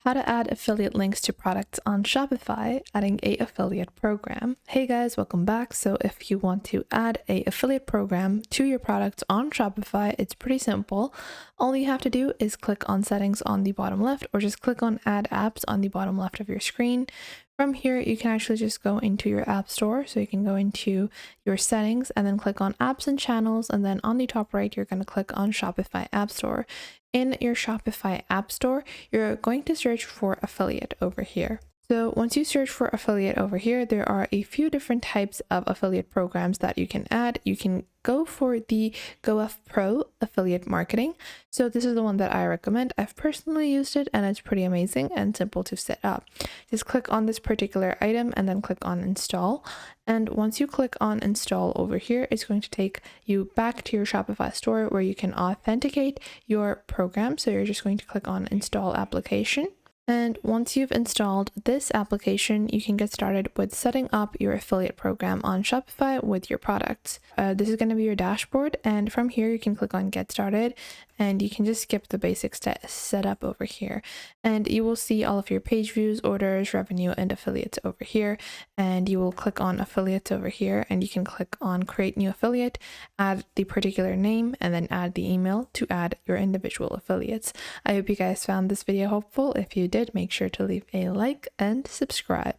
How to add affiliate links to products on Shopify, adding a affiliate program. Hey guys, welcome back. So if you want to add a affiliate program to your products on Shopify, it's pretty simple. All you have to do is click on settings on the bottom left, or just click on add apps on the bottom left of your screen. From here, you can actually just go into your app store. So you can go into your settings and then click on apps and channels. And then on the top right, you're going to click on Shopify App Store. In your Shopify App Store, you're going to search for affiliate over here. So once you search for affiliate over here, there are a few different types of affiliate programs that you can add. You can go for the GoF Pro affiliate marketing. So this is the one that I recommend. I've personally used it and it's pretty amazing and simple to set up. Just click on this particular item and then click on install. And once you click on install over here, it's going to take you back to your Shopify store where you can authenticate your program. So you're just going to click on install application. And once you've installed this application, you can get started with setting up your affiliate program on Shopify with your products. This is going to be your dashboard, and from here you can click on get started and you can just skip the basic setup over here, and you will see all of your page views, orders, revenue, and affiliates over here. And you will click on affiliates over here and you can click on create new affiliate, add the particular name, and then add the email to add your individual affiliates. I hope you guys found this video helpful. If you did, make sure to leave a like and subscribe.